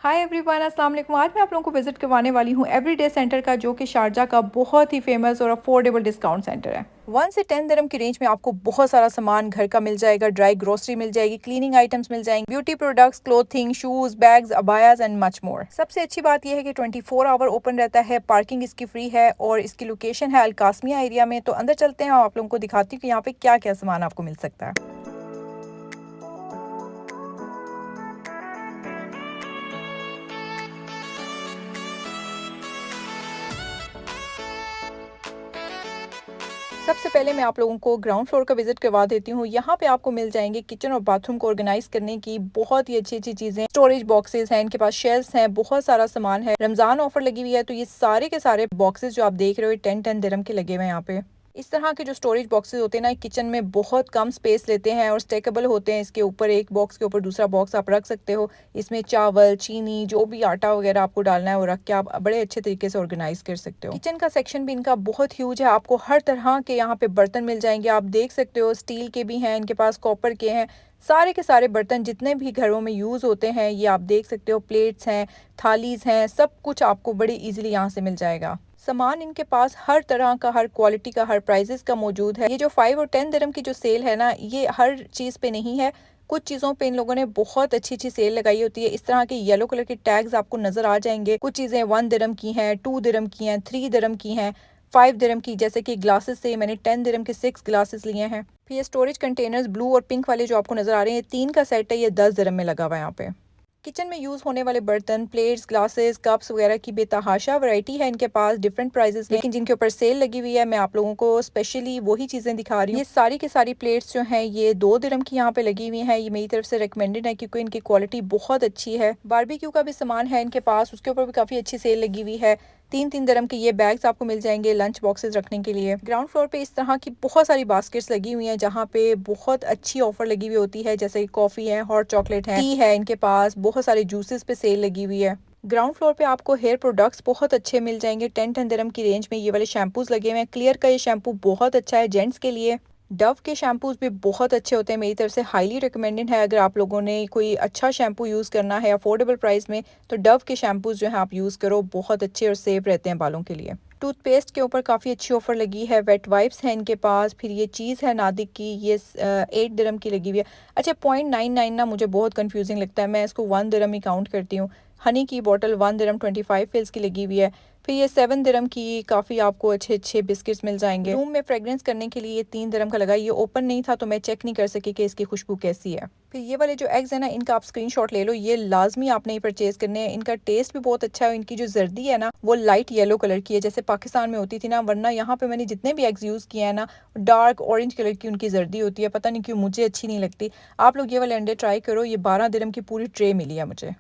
Hi everyone, अस्सलाम वालेकुम। आज मैं आप लोगों को विजिट करवाने वाली हूँ एवरीडे सेंटर का, जो कि शारजा का बहुत ही फेमस और अफोर्डेबल डिस्काउंट सेंटर है। 1 से 10 दिरहम की रेंज में आपको बहुत सारा सामान घर का मिल जाएगा। ड्राई ग्रोसरी मिल जाएगी, क्लीनिंग आइटम्स मिल जाएंगे, beauty products, clothing, shoes, bags, abayas and much more. सबसे अच्छी बात यह है कि 24 आवर ओपन रहता है। पार्किंग इसकी फ्री है और इसकी लोकेशन है अलकासमिया एरिया में। तो अंदर चलते हैं और आप लोगों को दिखाती हूँ कि यहाँ पे क्या क्या सामान आपको मिल सकता है। सबसे पहले मैं आप लोगों को ग्राउंड फ्लोर का विजिट करवा देती हूँ। यहाँ पे आपको मिल जाएंगे किचन और बाथरूम को ऑर्गेनाइज करने की बहुत ही अच्छी अच्छी चीजें। स्टोरेज बॉक्सेस हैं, इनके पास शेल्फ्स हैं, बहुत सारा सामान है। रमजान ऑफर लगी हुई है, तो ये सारे के सारे बॉक्सेस जो आप देख रहे हो 10-10 दिरहम के लगे हुए हैं यहाँ पे। इस तरह के जो स्टोरेज बॉक्सेस होते हैं ना, किचन में बहुत कम स्पेस लेते हैं और स्टेकेबल होते हैं। इसके ऊपर एक बॉक्स के ऊपर दूसरा बॉक्स आप रख सकते हो। इसमें चावल, चीनी, जो भी आटा वगैरह आपको डालना है वो रख के आप बड़े अच्छे तरीके से ऑर्गेनाइज कर सकते हो। किचन का सेक्शन भी इनका बहुत ह्यूज है। आपको हर तरह के यहाँ पे बर्तन मिल जाएंगे। आप देख सकते हो स्टील के भी हैं, इनके पास कॉपर के हैं। सारे के सारे बर्तन जितने भी घरों में यूज होते हैं ये आप देख सकते हो। प्लेट्स हैं, थालीज हैं, सब कुछ आपको बड़ी इजीली यहाँ से मिल जाएगा। सामान इनके पास हर तरह का, हर क्वालिटी का, हर प्राइजेस का मौजूद है। ये जो 5 और 10 दिरहम की जो सेल है ना, ये हर चीज़ पे नहीं है। कुछ चीज़ों पे इन लोगों ने बहुत अच्छी अच्छी सेल लगाई होती है। इस तरह के येलो कलर के टैग्स आपको नजर आ जाएंगे। कुछ चीज़ें 1 दिरहम की हैं, 2 दिरहम की हैं, 3 दिरहम की हैं, 5 दिरहम की। जैसे कि ग्लासेस से मैंने 10 दिरहम के 6 ग्लासेस लिए हैं। फिर ये स्टोरेज कंटेनर्स ब्लू और पिंक वाले जो आपको नजर आ रहे हैं, 3 का सेट है, ये 10 दिरहम में लगा हुआ है यहाँ पे। किचन में यूज होने वाले बर्तन, प्लेट्स, ग्लासेस, कप्स वगैरह की बेतहाशा वैरायटी है इनके पास। डिफरेंट प्राइसेस, लेकिन जिनके ऊपर सेल लगी हुई है मैं आप लोगों को स्पेशली वही चीजें दिखा रही हूँ। ये सारी की सारी प्लेट्स जो हैं ये 2 दिरहम की यहाँ पे लगी हुई हैं। ये मेरी तरफ से रिकमेंडेड है क्योंकि इनकी क्वालिटी बहुत अच्छी है। बारबेक्यू का भी सामान है इनके पास, उसके ऊपर भी काफी अच्छी सेल लगी हुई है। 3-3 दिरहम के ये बैग्स आपको मिल जाएंगे लंच बॉक्सेस रखने के लिए। ग्राउंड फ्लोर पे इस तरह की बहुत सारी बास्केट्स लगी हुई हैं जहाँ पे बहुत अच्छी ऑफर लगी हुई होती है। जैसे कॉफी है, हॉट चॉकलेट है, टी है, इनके पास बहुत सारे जूसेस पे सेल लगी हुई है। ग्राउंड फ्लोर पे आपको हेयर प्रोडक्ट्स बहुत अच्छे मिल जाएंगे। 10-10 दिरहम की रेंज में ये वाले शैम्पूज लगे हुए हैं। क्लियर का ये शैम्पू बहुत अच्छा है जेंट्स के लिए। डव के शैम्पूज भी बहुत अच्छे होते हैं, मेरी तरफ से हाईली रिकमेंडेड है। अगर आप लोगों ने कोई अच्छा शैम्पू यूज़ करना है अफोर्डेबल प्राइस में, तो डव के शैम्पूज जो है आप यूज़ करो, बहुत अच्छे और सेफ रहते हैं बालों के लिए। टूथपेस्ट के ऊपर काफ़ी अच्छी ऑफर लगी है। वेट वाइप्स हैं इनके पास। फिर ये चीज़ है नादिक की, ये 8 दिरहम की लगी हुई है। अच्छा, 0.99 ना मुझे बहुत कंफ्यूजिंग लगता है, मैं इसको 1 दिरहम ही काउंट करती हूँ। हनी की बॉटल 1 दिरहम 25 फिल्स की लगी हुई है। फिर ये 7 दिरहम की काफ़ी आपको अच्छे अच्छे बिस्किट्स मिल जाएंगे। रूम में फ्रेग्रेंस करने के लिए ये 3 दिरहम का लगा। ये ओपन नहीं था तो मैं चेक नहीं कर सकी कि इसकी खुशबू कैसी है। फिर ये वाले जो एग्स है ना, इनका आप स्क्रीनशॉट ले लो, ये लाजमी आपने ही परचेज करने हैं। इनका टेस्ट भी बहुत अच्छा है। इनकी जो जर्दी है ना वो लाइट येलो कलर की है, जैसे पाकिस्तान में होती थी ना, वरना यहाँ पे मैंने जितने भी एग्स यूज़ किए हैं ना, डार्क ऑरेंज कलर की उनकी जर्दी होती है। पता नहीं क्यों मुझे अच्छी नहीं लगती। आप लोग ये वाले अंडे ट्राई करो। ये 12 दिरहम की पूरी ट्रे मिली है मुझे।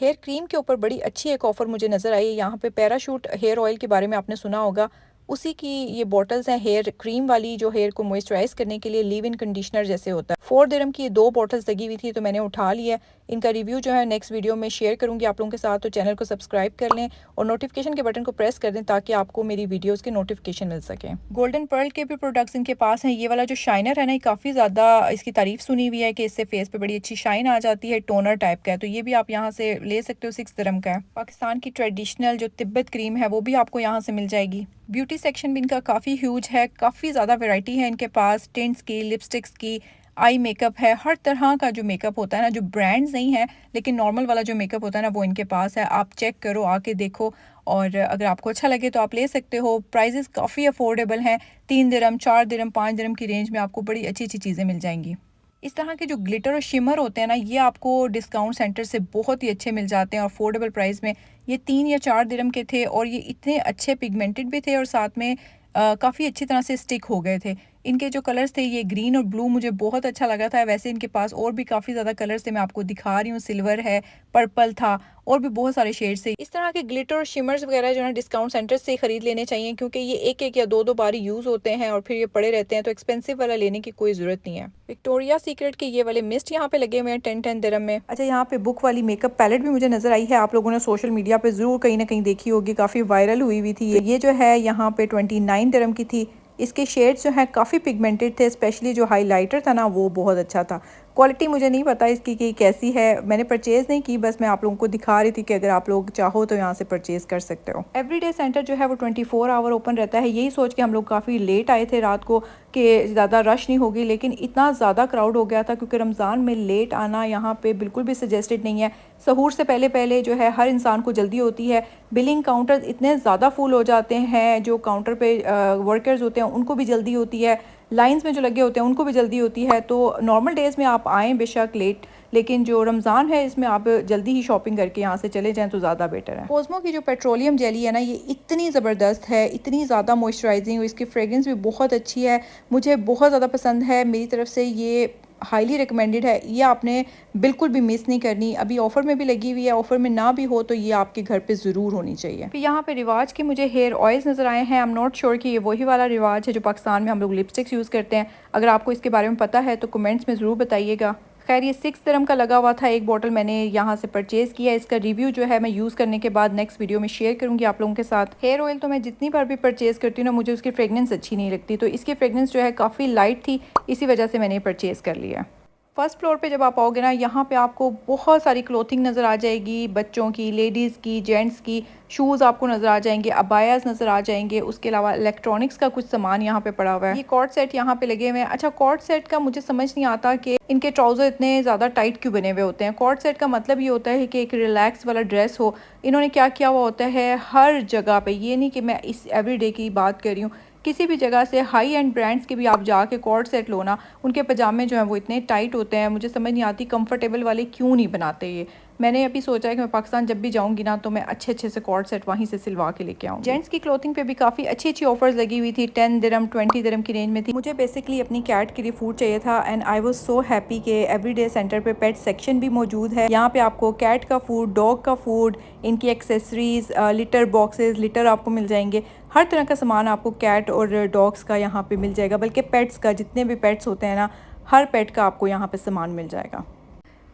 हेयर क्रीम के ऊपर बड़ी अच्छी एक ऑफर मुझे नज़र आई है। यहाँ पे पैराशूट हेयर ऑयल के बारे में आपने सुना होगा, उसी की ये बॉटल्स हैं हेयर क्रीम वाली, जो हेयर को मॉइस्चराइज करने के लिए लीव इन कंडीशनर जैसे होता है। 4 दिरहम की ये 2 बॉटल्स लगी हुई थी तो मैंने उठा लिया। इनका रिव्यू जो है नेक्स्ट वीडियो में शेयर करूंगी आप लोगों के साथ। तो चैनल को सब्सक्राइब कर लें और नोटिफिकेशन के बटन को प्रेस कर दें ताकि आपको मेरी वीडियोस के नोटिफिकेशन मिल सके। गोल्डन पर्ल के भी प्रोडक्ट्स इनके पास हैं। ये वाला जो शाइनर है ना, ये काफ़ी ज़्यादा इसकी तारीफ सुनी हुई है कि इससे फेस पे बड़ी अच्छी शाइन आ जाती है। टोनर टाइप का है, तो ये भी आप यहाँ से ले सकते हो। 6 दिरहम का है। पाकिस्तान की ट्रेडिशनल जो तिब्बत क्रीम है वो भी आपको यहाँ से मिल जाएगी। ब्यूटी सेक्शन भी इनका काफ़ी ह्यूज है, काफ़ी ज़्यादा वैरायटी है इनके पास। टिंट्स की, लिपस्टिक्स की, आई मेकअप है, हर तरह का जो मेकअप होता है ना, जो ब्रांड्स नहीं है लेकिन नॉर्मल वाला जो मेकअप होता है ना, वो इनके पास है। आप चेक करो, आके देखो, और अगर आपको अच्छा लगे तो आप ले सकते हो। प्राइजेस काफ़ी अफोर्डेबल हैं। 3 दिरहम, 4 दिरहम, 5 दिरहम की रेंज में आपको बड़ी अच्छी अच्छी चीज़ें मिल जाएंगी। इस तरह के जो ग्लिटर और शिमर होते हैं ना, ये आपको डिस्काउंट सेंटर से बहुत ही अच्छे मिल जाते हैं और अफोर्डेबल प्राइस में। ये 3 या 4 दिरहम के थे और ये इतने अच्छे पिगमेंटेड भी थे और साथ में काफ़ी अच्छी तरह से स्टिक हो गए थे। इनके जो कलर्स थे ये ग्रीन और ब्लू मुझे बहुत अच्छा लगा था। वैसे इनके पास और भी काफ़ी ज़्यादा कलर्स थे, मैं आपको दिखा रही हूँ। सिल्वर है, पर्पल था और भी बहुत सारे शेड्स थे। इस तरह के ग्लिटर और शिमर्स वगैरह जो है डिस्काउंट सेंटर से खरीद लेने चाहिए क्योंकि ये एक एक या दो बार यूज़ होते हैं और फिर ये पड़े रहते हैं, तो एक्सपेंसिव वाला लेने की कोई ज़रूरत नहीं है। विक्टोरिया सीक्रेट के ये वाले मिस्ट यहाँ पे लगे हुए हैं 10-10 दिरहम में। अच्छा, यहाँ पे बुक वाली मेकअप पैलेट भी मुझे नजर आई है। आप लोगों ने सोशल मीडिया पे जरूर कहीं ना कहीं देखी होगी, काफ़ी वायरल हुई हुई थी। ये जो है यहाँ पे 29 दिरहम की थी। इसके शेड्स जो हैं काफ़ी पिगमेंटेड थे, स्पेशली जो हाइलाइटर था ना वो बहुत अच्छा था। क्वालिटी मुझे नहीं पता इसकी कि कैसी है, मैंने परचेज़ नहीं की, बस मैं आप लोगों को दिखा रही थी कि अगर आप लोग चाहो तो यहाँ से परचेज़ कर सकते हो। एवरीडे सेंटर जो है वो 24 आवर ओपन रहता है। यही सोच के हम लोग काफ़ी लेट आए थे रात को कि ज़्यादा रश नहीं होगी, लेकिन इतना ज़्यादा क्राउड हो गया था क्योंकि रमज़ान में लेट आना यहाँ पे बिल्कुल भी सजेस्टेड नहीं है। सहूर से पहले पहले जो है हर इंसान को जल्दी होती है। बिलिंग काउंटर्स इतने ज़्यादा फुल हो जाते हैं, जो काउंटर पे वर्कर्स होते हैं उनको भी जल्दी होती है, लाइंस में जो लगे होते हैं उनको भी जल्दी होती है। तो नॉर्मल डेज़ में आप आएँ बेशक लेट, लेकिन जो रमज़ान है इसमें आप जल्दी ही शॉपिंग करके यहाँ से चले जाएँ तो ज़्यादा बेटर है। कोस्मो की जो पेट्रोलियम जेली है ना, ये इतनी ज़बरदस्त है, इतनी ज़्यादा मॉइस्चराइजिंग और इसकी फ्रेगरेंस भी बहुत अच्छी है, मुझे बहुत ज़्यादा पसंद है। मेरी तरफ से ये हाईली रिकमेंडेड है, ये आपने बिल्कुल भी मिस नहीं करनी। अभी ऑफ़र में भी लगी हुई है, ऑफ़र में ना भी हो तो ये आपके घर पे ज़रूर होनी चाहिए। फिर यहाँ पे रिवाज के मुझे हेयर ऑयल्स नज़र आए हैं। आई एम नॉट श्योर कि ये वही वाला रिवाज है जो पाकिस्तान में हम लोग लिपस्टिक्स यूज़ करते हैं। अगर आपको इसके बारे में पता है तो कमेंट्स में ज़रूर बताइएगा। खैर ये 6 दिरहम का लगा हुआ था, एक बॉटल मैंने यहाँ से परचेज़ किया। इसका रिव्यू जो है मैं यूज़ करने के बाद नेक्स्ट वीडियो में शेयर करूँगी आप लोगों के साथ। हेयर ऑयल तो मैं जितनी बार भी परचेज़ करती हूँ ना, मुझे उसकी फ्रेगनेंस अच्छी नहीं लगती, तो इसकी फ्रेगनेंस जो है काफ़ी लाइट थी, इसी वजह से मैंने परचेज़ कर लिया। फर्स्ट फ्लोर पे जब आप आओगे ना, यहाँ पे आपको बहुत सारी क्लोथिंग नज़र आ जाएगी, बच्चों की, लेडीज़ की, जेंट्स की। शूज़ आपको नज़र आ जाएंगे, अबायास नज़र आ जाएंगे, उसके अलावा इलेक्ट्रॉनिक्स का कुछ सामान यहाँ पे पड़ा हुआ है। ये कॉर्ड सेट यहाँ पे लगे हुए हैं। अच्छा, कॉर्ड सेट का मुझे समझ नहीं आता कि इनके ट्राउज़र इतने ज़्यादा टाइट क्यों बने हुए होते हैं। कॉर्ड सेट का मतलब ये होता है कि एक रिलैक्स वाला ड्रेस हो। इन्होंने क्या किया हुआ होता है हर जगह पे, ये नहीं कि मैं इस एवरीडे की बात कर रही हूँ, किसी भी जगह से हाई एंड ब्रांड्स के भी आप जाके कॉर्ड सेट लो ना, उनके पजामे जो हैं वो इतने टाइट होते हैं, मुझे समझ नहीं आती कंफर्टेबल वाले क्यों नहीं बनाते ये। मैंने अभी सोचा है कि मैं पाकिस्तान जब भी जाऊंगी ना, तो मैं अच्छे अच्छे से कॉर्ड सेट वहीं से सिलवा के लेके आऊँगी। जेंट्स की क्लोथिंग पे भी काफ़ी अच्छी अच्छी ऑफर्स लगी हुई थी, 10 दिरहम 20 दिरहम की रेंज में थी। मुझे बेसिकली अपनी कैट के लिए फूड चाहिए था and I was so happy कि एवरीडे सेंटर पे पेट सेक्शन भी मौजूद है। यहाँ पे आपको कैट का फूड, डॉग का फूड, इनकी एक्सेसरीज, लिटर बॉक्सेस, लिटर आपको मिल जाएंगे। हर तरह का सामान आपको कैट और डॉग्स का यहाँ पे मिल जाएगा, बल्कि पेट्स का, जितने भी पेट्स होते हैं ना, हर पेट का आपको यहाँ पे सामान मिल जाएगा।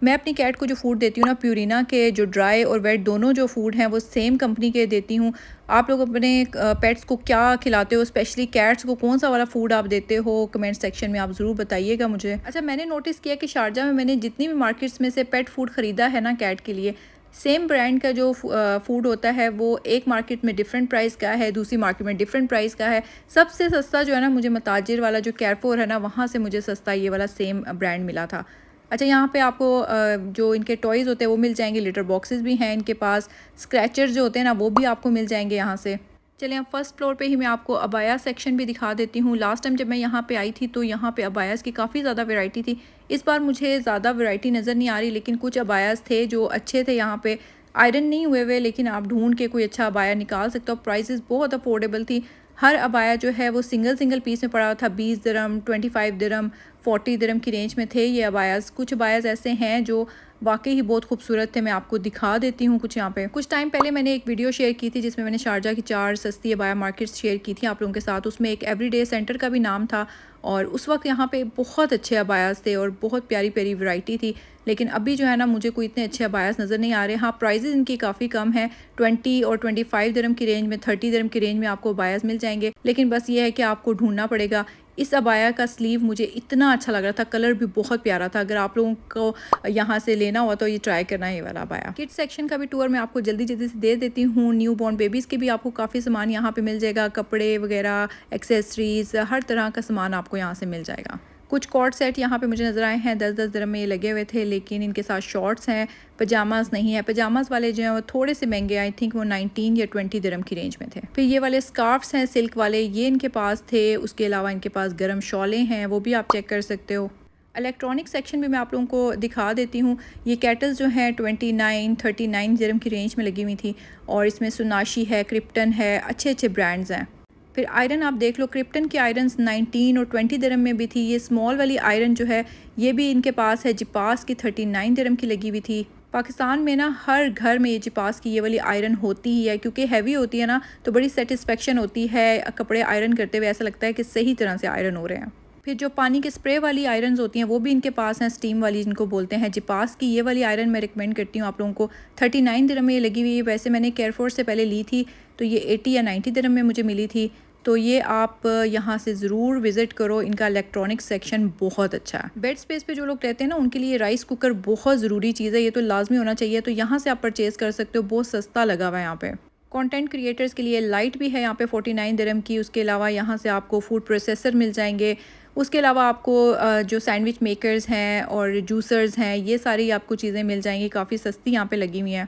मैं अपनी कैट को जो फूड देती हूँ ना, प्यूरिना के जो ड्राई और वेट दोनों जो फूड हैं वो सेम कंपनी के देती हूँ। आप लोग अपने पेट्स को क्या खिलाते हो, स्पेशली कैट्स को कौन सा वाला फूड आप देते हो, कमेंट सेक्शन में आप ज़रूर बताइएगा मुझे। अच्छा, मैंने नोटिस किया कि शारजा में मैंने जितनी भी मार्केट्स में से पेट फूड ख़रीदा है ना कैट के लिए, सेम ब्रांड का जो फूड होता है वो एक मार्केट में डिफरेंट प्राइस का है, दूसरी मार्केट में डिफरेंट प्राइस का है। सबसे सस्ता जो है ना, मुझे मताजिर वाला जो कैरफोर है ना, वहाँ से मुझे सस्ता ये वाला सेम ब्रांड मिला था। अच्छा, यहाँ पे आपको जो इनके टॉयज़ होते हैं वो मिल जाएंगे, लिटर बॉक्सेस भी हैं इनके पास, स्क्रैचर जो होते हैं ना वो भी आपको मिल जाएंगे यहाँ से। चलिए, अब फर्स्ट फ्लोर पे ही मैं आपको अबाया सेक्शन भी दिखा देती हूँ। लास्ट टाइम जब मैं यहाँ पे आई थी तो यहाँ पे अबायास की काफ़ी ज़्यादा वैरायटी थी। इस बार मुझे ज़्यादा वैरायटी नज़र नहीं आ रही, लेकिन कुछ अबायास थे जो अच्छे थे। यहाँ पे आयरन नहीं हुए हुए, लेकिन आप ढूंढ के कोई अच्छा अबाया निकाल सकते हो। प्राइसेस बहुत अफोर्डेबल थी। हर अबाया जो है वो सिंगल सिंगल पीस में पड़ा हुआ था। 20 दिरहम, 25 दिरहम, 40 दिरहम की रेंज में थे ये अबायास। कुछ अबायास ऐसे हैं जो वाकई ही बहुत खूबसूरत थे, मैं आपको दिखा देती हूँ कुछ। यहाँ पे कुछ टाइम पहले मैंने एक वीडियो शेयर की थी जिसमें मैंने शारजा की 4 सस्ती अबाया मार्केट्स शेयर की थी आप लोगों के साथ। उसमें एक एवरीडे सेंटर का भी नाम था और उस वक्त यहाँ पे बहुत अच्छे अबायास थे और बहुत प्यारी प्यारी वैरायटी थी। लेकिन अभी जो है ना, मुझे कोई इतने अच्छे अबायास नज़र नहीं आ रहे। हाँ, प्राइजेज़ इनकी काफ़ी कम है, 20 और 25 दिरहम की रेंज में, 30 दिरहम की रेंज में आपको अबायास मिल जाएंगे। लेकिन बस ये है कि आपको ढूंढना पड़ेगा। इस अबाया का स्लीव मुझे इतना अच्छा लग रहा था, कलर भी बहुत प्यारा था। अगर आप लोगों को यहाँ से लेना हुआ तो ये ट्राई करना है ये वाला अबाया। किड्स सेक्शन का भी टूर मैं आपको जल्दी जल्दी से दे देती हूँ। न्यू बॉर्न बेबीज़ के भी आपको काफ़ी सामान यहाँ पे मिल जाएगा, कपड़े वगैरह, एक्सेसरीज, हर तरह का सामान आपको यहाँ से मिल जाएगा। कुछ कॉर्ड सेट यहाँ पे मुझे नज़र आए हैं, 10-10 दिरहम में ये लगे हुए थे, लेकिन इनके साथ शॉर्ट्स हैं, पजामास नहीं है। पजामास वाले जो हैं वो थोड़े से महंगे, आई थिंक वो 19 या 20 दिरहम की रेंज में थे। फिर ये वाले स्कार्फ्स हैं सिल्क वाले, ये इनके पास थे। उसके अलावा इनके पास गर्म शॉलें हैं, वो भी आप चेक कर सकते हो। इलेक्ट्रॉनिक सेक्शन भी मैं आप लोगों को दिखा देती हूँ। ये कैटल्स जो हैं 29-39 दिरहम की रेंज में लगी हुई थी और इसमें सुनाशी है, क्रिप्टन है, अच्छे अच्छे ब्रांड्स हैं। फिर आयरन आप देख लो, क्रिप्टन की आयरन 19 और 20 दिरहम में भी थी। ये स्मॉल वाली आयरन जो है ये भी इनके पास है। जिपास की 39 दिरहम की लगी हुई थी। पाकिस्तान में ना हर घर में ये जिपास की ये वाली आयरन होती ही है, क्योंकि हैवी होती है ना, तो बड़ी सेटिस्फेक्शन होती है कपड़े आयरन करते हुए, ऐसा लगता है कि सही तरह से आयरन हो रहे हैं। फिर जो पानी के स्प्रे वाली आयरन्स होती हैं वो भी इनके पास हैं, स्टीम वाली जिनको बोलते हैं। जिपास की ये वाली आयरन मैं रिकमेंड करती हूँ आप लोगों को। 39 दिरहम में ये लगी हुई है। वैसे मैंने केयरफोर्स से पहले ली थी तो ये 80 या 90 दिरहम में मुझे मिली थी। तो ये आप यहाँ से ज़रूर विज़िट करो। इनका इलेक्ट्रॉनिक सेक्शन बहुत अच्छा है। बेड स्पेस पे जो लोग रहते हैं ना, उनके लिए राइस कुकर बहुत ज़रूरी चीज़ है, ये तो लाजमी होना चाहिए। तो यहाँ से आप परचेज़ कर सकते हो, बहुत सस्ता लगा हुआ है यहाँ पे। कंटेंट क्रिएटर्स के लिए लाइट भी है यहाँ पे 49 दिरहम की। उसके अलावा यहाँ से आपको फूड प्रोसेसर मिल जाएंगे। उसके अलावा आपको जो सैंडविच मेकर्स हैं और जूसर्स हैं, ये सारी आपको चीज़ें मिल जाएंगी, काफ़ी सस्ती यहाँ पे लगी हुई हैं।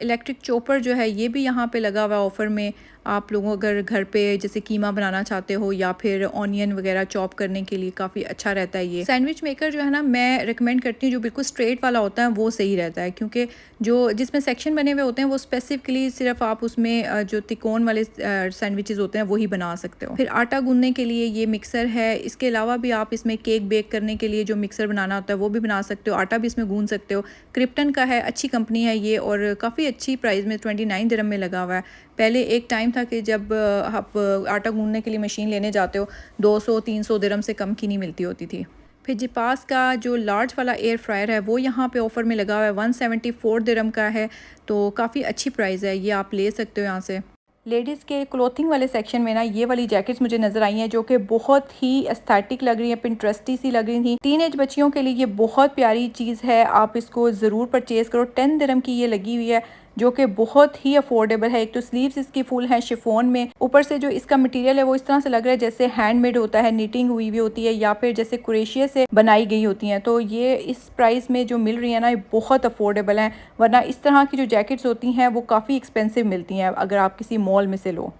इलेक्ट्रिक चॉपर जो है ये भी यहाँ पे लगा हुआ है ऑफ़र में। आप लोगों अगर घर पे जैसे कीमा बनाना चाहते हो या फिर ऑनियन वगैरह चॉप करने के लिए काफ़ी अच्छा रहता है ये। सैंडविच मेकर जो है ना, मैं रिकमेंड करती हूँ जो बिल्कुल स्ट्रेट वाला होता है वो सही रहता है, क्योंकि जो जिसमें सेक्शन बने हुए होते हैं वो स्पेसिफिकली सिर्फ आप उसमें जो तिकोन वाले सैंडविचेस होते हैं वही बना सकते हो। फिर आटा गूंदने के लिए ये मिक्सर है। इसके अलावा भी आप इसमें केक बेक करने के लिए जो मिक्सर बनाना होता है वो भी बना सकते हो, आटा भी इसमें गूंद सकते हो। क्रिप्टन का है, अच्छी कंपनी है ये और काफ़ी अच्छी प्राइस में 29 दिरहम में लगा हुआ है। पहले एक टाइम था कि जब आप आटा गूंदने के लिए मशीन लेने जाते हो 200-300 दिरहम से कम की नहीं मिलती होती थी। फिर जिपास का जो लार्ज वाला एयर फ्रायर है वो यहाँ पे ऑफ़र में लगा हुआ है, 174 दिरहम का है, तो काफ़ी अच्छी प्राइस है, ये आप ले सकते हो यहाँ से। लेडीज़ के क्लोथिंग वाले सेक्शन में ना ये वाली जैकेट्स मुझे नज़र आई हैं जो कि बहुत ही एस्थेटिक लग रही हैं, पिंटरेस्टी सी लग रही थी। टीनेज बच्चियों के लिए ये बहुत प्यारी चीज़ है, आप इसको ज़रूर परचेज़ करो। 10 दिरहम की ये लगी हुई है जो कि बहुत ही अफोर्डेबल है। एक तो स्लीव्स इसकी फुल है शिफॉन में, ऊपर से जो इसका मटेरियल है वो इस तरह से लग रहा है जैसे हैंडमेड होता है, नीटिंग हुई हुई होती है या फिर जैसे क्रोशिया से बनाई गई होती हैं। तो ये इस प्राइस में जो मिल रही है ना, ये बहुत अफोर्डेबल है, वरना इस तरह की जो जैकेट्स होती हैं वो काफ़ी एक्सपेंसिव मिलती हैं अगर आप किसी मॉल में से लो।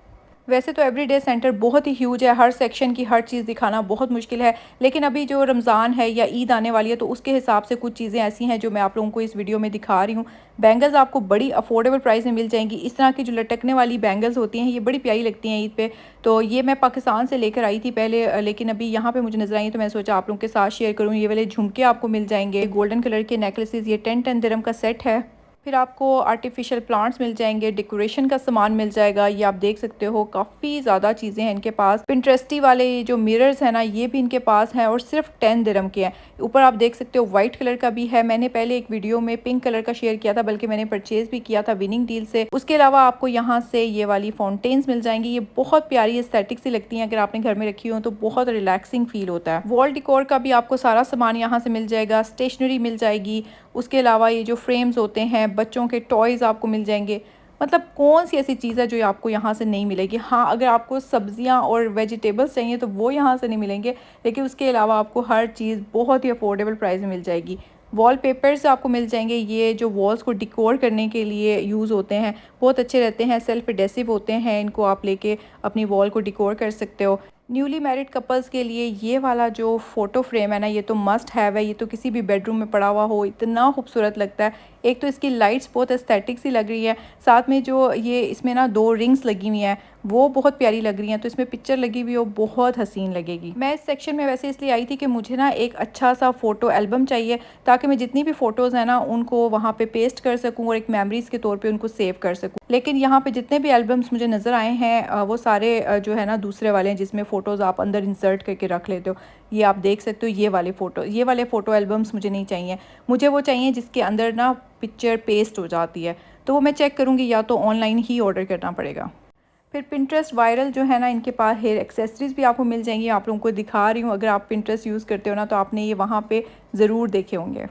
वैसे तो एवरीडे सेंटर बहुत ही ह्यूज है, हर सेक्शन की हर चीज़ दिखाना बहुत मुश्किल है, लेकिन अभी जो रमज़ान है या ईद आने वाली है तो उसके हिसाब से कुछ चीज़ें ऐसी हैं जो मैं आप लोगों को इस वीडियो में दिखा रही हूँ। बैंगल्स आपको बड़ी अफोर्डेबल प्राइस में मिल जाएंगी। इस तरह की जो लटकने वाली बैंगल्स होती हैं ये बड़ी प्यारी लगती हैं ईद पे। तो ये मैं पाकिस्तान से लेकर आई थी पहले, लेकिन अभी यहाँ पे मुझे नजर आई तो मैंने सोचा आप लोगों के साथ शेयर करूँ। ये वाले झुमके आपको मिल जाएंगे, गोल्डन कलर के नेकलेसेस, ये 10-10 दिरहम का सेट है। फिर आपको आर्टिफिशियल प्लांट्स मिल जाएंगे, डेकोरेशन का सामान मिल जाएगा, ये आप देख सकते हो काफ़ी ज़्यादा चीज़ें हैं इनके पास। पिंटरेस्टी वाले जो मिरर्स हैं ना ये भी इनके पास हैं और सिर्फ 10 दिरहम के हैं। ऊपर आप देख सकते हो वाइट कलर का भी है, मैंने पहले एक वीडियो में पिंक कलर का शेयर किया था, बल्कि मैंने परचेज भी किया था विनिंग डील से। उसके अलावा आपको यहाँ से ये वाली फाउंटेन्स मिल जाएंगी, ये बहुत प्यारी एस्थेटिक सी लगती हैं, अगर आपने घर में रखी हो तो बहुत रिलैक्सिंग फील होता है। वॉल डिकोर का भी आपको सारा सामान यहाँ से मिल जाएगा, स्टेशनरी मिल जाएगी। उसके अलावा ये जो फ्रेम्स होते हैं, बच्चों के टॉयज़ आपको मिल जाएंगे। मतलब कौन सी ऐसी चीज़ है जो आपको यहाँ से नहीं मिलेगी। हाँ, अगर आपको सब्जियाँ और वेजिटेबल्स चाहिए तो वो यहाँ से नहीं मिलेंगे, लेकिन उसके अलावा आपको हर चीज़ बहुत ही अफोर्डेबल प्राइस में मिल जाएगी। वॉल पेपर्स आपको मिल जाएंगे, ये जो वॉल्स को डिकोर करने के लिए यूज़ होते हैं, बहुत अच्छे रहते हैं, सेल्फ एडेसिव होते हैं, इनको आप लेके अपनी वॉल को डिकोर कर सकते हो। न्यूली मैरिड कपल्स के लिए ये वाला जो फ़ोटो फ्रेम है ना, ये तो मस्ट हैव है, ये तो किसी भी बेडरूम में पड़ा हुआ हो इतना खूबसूरत लगता है। एक तो इसकी लाइट्स बहुत एस्थेटिक सी लग रही है, साथ में जो ये इसमें ना 2 रिंग्स लगी हुई हैं वो बहुत प्यारी लग रही हैं, तो इसमें पिक्चर लगी हुई हो बहुत हसीन लगेगी। मैं इस सेक्शन में वैसे इसलिए आई थी कि मुझे ना एक अच्छा सा फ़ोटो एल्बम चाहिए, ताकि मैं जितनी भी फ़ोटोज़ हैं ना उनको वहाँ पे पेस्ट कर सकूँ और एक मेमोरीज़ के तौर पे उनको सेव कर सकूँ। लेकिन यहाँ पे जितने भी एल्बम्स मुझे नज़र आए हैं वो सारे जो है ना दूसरे वाले हैं, जिसमें फ़ोटोज़ आप अंदर इंसर्ट करके रख लेते हो। ये आप देख सकते हो, ये वाले फ़ोटो एल्बम्स मुझे नहीं चाहिए। मुझे वो चाहिए जिसके अंदर ना पिक्चर पेस्ट हो जाती है, तो वो मैं चेक करूँगी, या तो ऑनलाइन ही ऑर्डर करना पड़ेगा। फिर पिंटरेस्ट वायरल जो है ना, इनके पास हेयर एक्सेसरीज़ भी आपको मिल जाएंगी, आप लोगों को दिखा रही हूँ। अगर आप पिंटरेस्ट यूज़ करते हो ना तो आपने ये वहाँ पे ज़रूर देखे होंगे।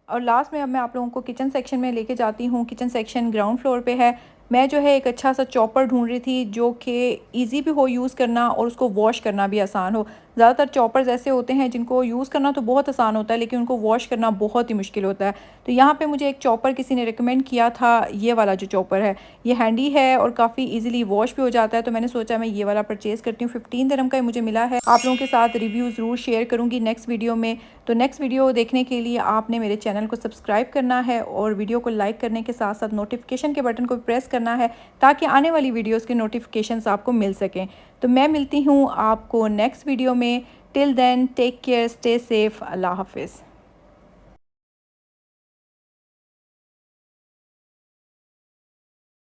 और लास्ट में अब मैं आप लोगों को किचन सेक्शन में लेके जाती हूँ। किचन सेक्शन ग्राउंड फ्लोर पे है। मैं जो है एक अच्छा सा चॉपर ढूंढ रही थी जो कि ईजी भी हो यूज़ करना और उसको वॉश करना भी आसान हो। ज़्यादातर चॉपर्स ऐसे होते हैं जिनको यूज़ करना तो बहुत आसान होता है, लेकिन उनको वॉश करना बहुत ही मुश्किल होता है। तो यहाँ पे मुझे एक चॉपर किसी ने रिकमेंड किया था, ये वाला जो चॉपर है ये हैंडी है और काफ़ी ईजिली वॉश भी हो जाता है, तो मैंने सोचा मैं ये वाला परचेज़ करती हूँ। 15 दिरहम का मुझे मिला है। आप लोगों के साथ रिव्यू ज़रूर शेयर करूँगी नेक्स्ट वीडियो में। तो नेक्स्ट वीडियो देखने के लिए आपने मेरे चैनल को सब्सक्राइब करना है और वीडियो को लाइक करने के साथ साथ नोटिफिकेशन के बटन को प्रेस करना है, ताकि आने वाली वीडियोस के नोटिफिकेशंस आपको मिल सकें। तो मैं मिलती हूँ आपको नेक्स्ट वीडियो में। Till then take care, stay safe, अल्लाह हाफिज़।